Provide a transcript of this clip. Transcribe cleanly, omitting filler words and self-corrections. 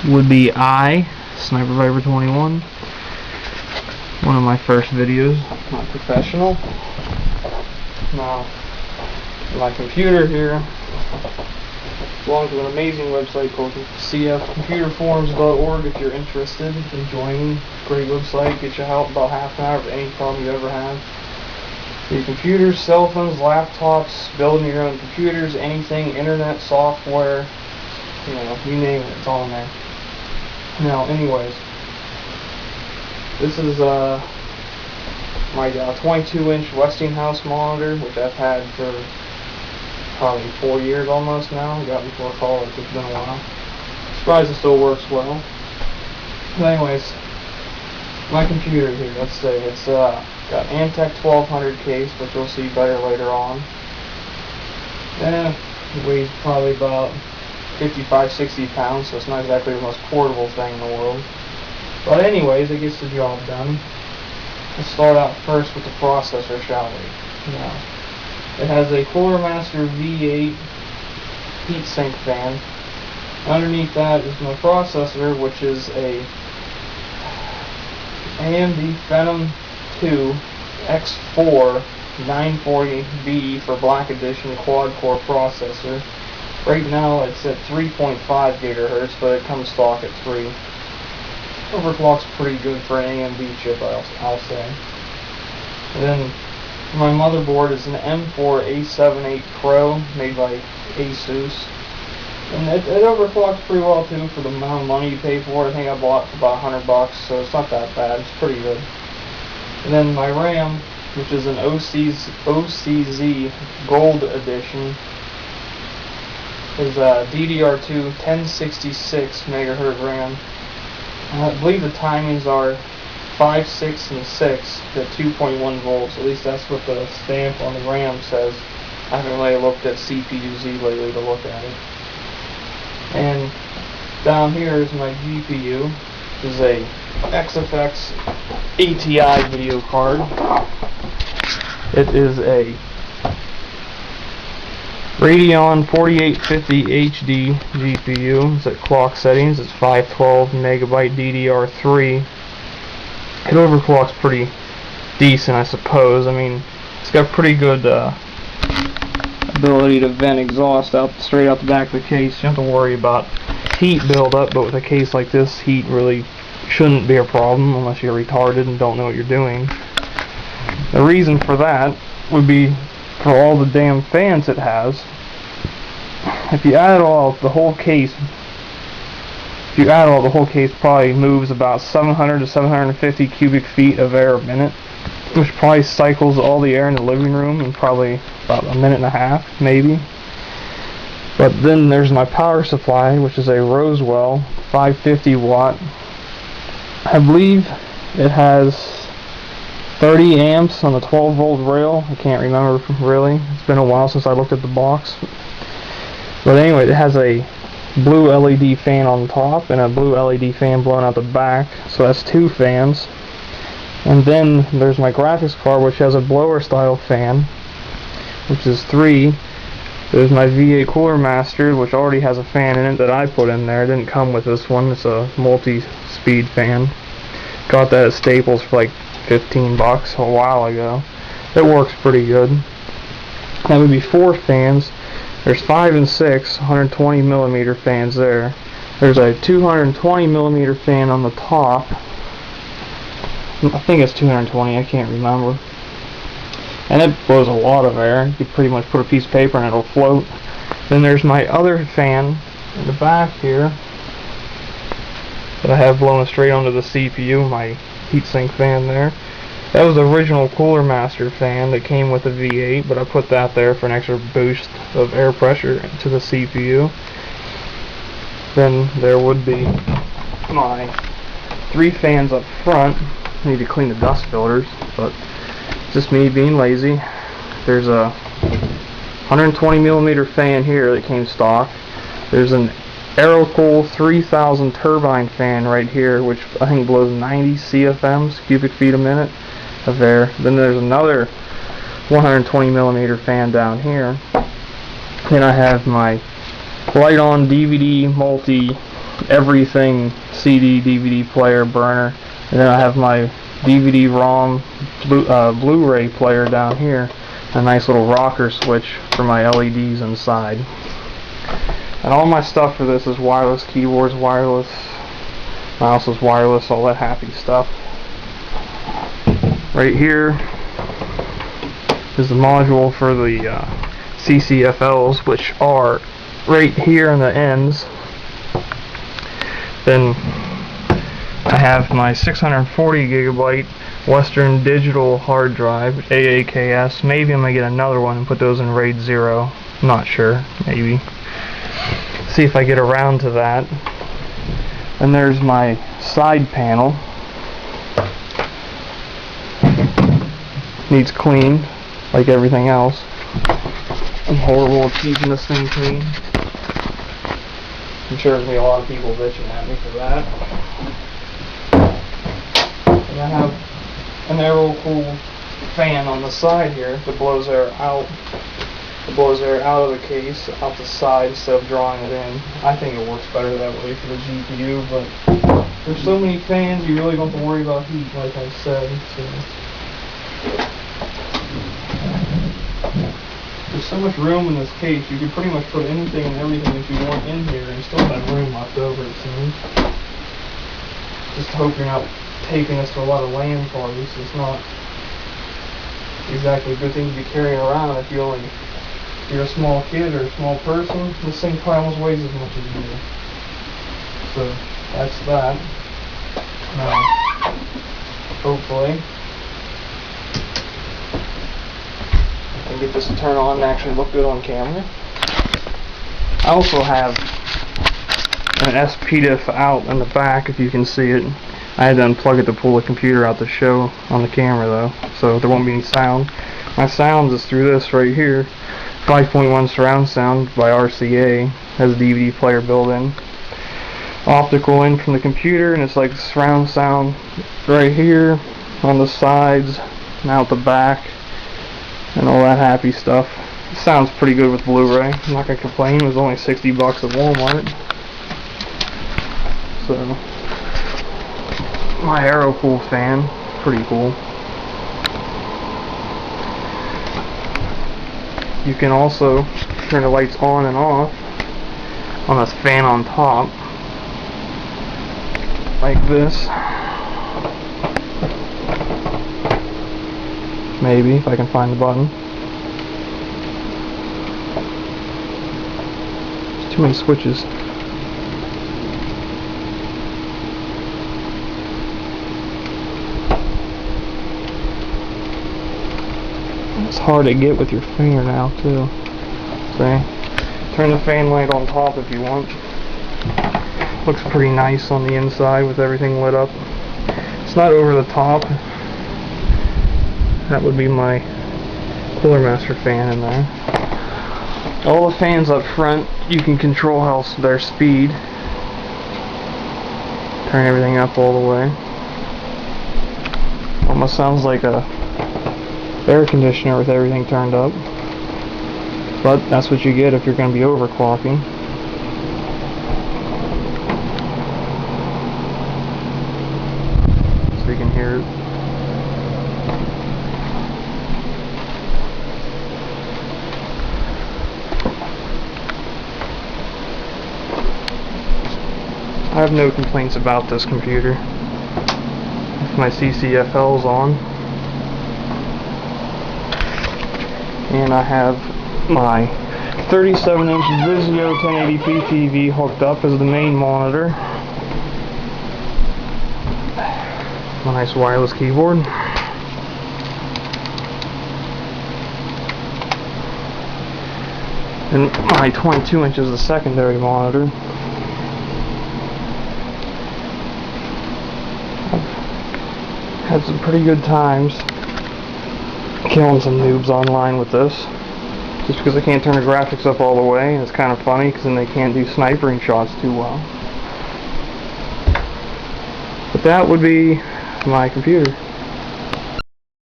would be Sniper Viper 21. One of my first videos, not professional. Now, my computer here belongs to an amazing website called cfcomputerforums.org if you're interested in joining. Great website, get you help about half an hour for any problem you ever have. Your computers, cell phones, laptops, building your own computers, anything, internet, software, you name it, it's on there. Now, anyways, this is my 22-inch Westinghouse monitor, which I've had for probably 4 years almost now. I got it before college, it's been a while. Surprised it still works well. But anyways, my computer here, let's say, it's got Antec 1200 case, which you'll see better later on. And it weighs probably about 55-60 pounds, so it's not exactly the most portable thing in the world. But anyways, it gets the job done. Let's start out first with the processor, shall we? Now, it has a Cooler Master V8 heatsink fan. Underneath that is my processor, which is a AMD Phenom 2 X4 940B for Black Edition quad-core processor. Right now it's at 3.5 gigahertz, but it comes stock at 3. Overclock's pretty good for an AMD chip, I'll say. And then my motherboard is an M4 A78 Pro made by Asus. And it overclocks pretty well too for the amount of money you pay for it. I think I bought it for about $100, so it's not that bad. It's pretty good. And then my RAM, which is an OCZ Gold Edition, is DDR2 1066 megahertz RAM. I believe the timings are 5, 6, and 6 at 2.1 volts. At least that's what the stamp on the RAM says. I haven't really looked at CPU-Z lately to look at it. And down here is my GPU. This is a XFX ATI video card. It is a Radeon 4850 HD GPU. It's at clock settings. It's 512 megabyte DDR3. It overclocks pretty decent, I suppose. I mean, it's got pretty good ability to vent exhaust out straight out the back of the case. You don't have to worry about heat buildup, but with a case like this, heat really shouldn't be a problem unless you're retarded and don't know what you're doing. The reason for that would be for all the damn fans it has. If you add all the whole case, probably moves about 700 to 750 cubic feet of air a minute, which probably cycles all the air in the living room in probably about a minute and a half, maybe. But then there's my power supply, which is a Roswell 550 watt. I believe it has 30 amps on the 12 volt rail. I can't remember really. It's been a while since I looked at the box. But anyway, it has a blue LED fan on top and a blue LED fan blowing out the back. So that's 2 fans. And then there's my graphics card, which has a blower style fan, which is 3. There's my V8 Cooler Master, which already has a fan in it that I put in there. It didn't come with this one. It's a multi-speed fan. Got that at Staples for like $15 a while ago. It works pretty good. That would be 4 fans. There's 5 and 6 120 millimeter fans there. There's a 220 millimeter fan on the top. I think it's 220, I can't remember. And it blows a lot of air. You can pretty much put a piece of paper and it'll float. Then there's my other fan in the back here that I have blowing straight onto the CPU, my heatsink fan there. That was the original Cooler Master fan that came with the V8, but I put that there for an extra boost of air pressure to the CPU. Then there would be my 3 fans up front. I need to clean the dust filters, but it's just me being lazy. There's a 120 millimeter fan here that came stock. There's an Aerocool 3000 turbine fan right here, which I think blows 90 CFMs, cubic feet a minute, of air. Then there's another 120 millimeter fan down here. Then I have my Light-On DVD multi everything CD, DVD player, burner, and then I have my DVD-ROM, Blu-ray player down here, a nice little rocker switch for my LEDs inside. And all my stuff for this is wireless, keyboards wireless, mouse is wireless, all that happy stuff. Right here is the module for the CCFLs, which are right here on the ends. Then I have my 640 gigabyte Western Digital hard drive, AAKS. Maybe I'm going to get another one and put those in RAID 0. Not sure. Maybe. See if I get around to that. And there's my side panel. Needs cleaned, like everything else. I'm horrible at keeping this thing clean. I'm sure there's going to be a lot of people bitching at me for that. And I have an air-cooled fan on the side here that blows air out. It blows air out of the case, out the side, instead of drawing it in. I think it works better that way for the GPU, but there's so many fans, you really don't have to worry about heat, like I said. So. There's so much room in this case, you could pretty much put anything and everything that you want in here and still have room left over, it seems. Just hope you're not taking this to a lot of LAN parties. It's not exactly a good thing to be carrying around if you're a small kid or a small person. This thing probably almost weighs as much as you do. So that's that. Now, hopefully I can get this to turn on and actually look good on camera. I also have an SPDIF out in the back, if you can see it. I had to unplug it to pull the computer out to show on the camera though, so there won't be any sound. My sound is through this right here. 5.1 surround sound by RCA. Has a DVD player built in. Optical in from the computer, and it's like surround sound right here on the sides and out the back and all that happy stuff. It sounds pretty good with Blu-ray. I'm not gonna complain. It was only $60 at Walmart. So my AeroCool fan, pretty cool. You can also turn the lights on and off on this fan on top, like this. Maybe, if I can find the button. There's too many switches. It's hard to get with your finger now too. See? Turn the fan light on top if you want. Looks pretty nice on the inside with everything lit up. It's not over the top. That would be my Cooler Master fan in there. All the fans up front, you can control their speed. Turn everything up all the way. Almost sounds like a air conditioner with everything turned up, but that's what you get if you're going to be overclocking. So you can hear it. I have no complaints about this computer. If my CCFL's on. And I have my 37-inch Vizio 1080p TV hooked up as the main monitor. My nice wireless keyboard. And my 22-inch is the secondary monitor. I've had some pretty good times killing some noobs online with this, just because I can't turn the graphics up all the way, and it's kind of funny because then they can't do snipering shots too well. But that would be my computer.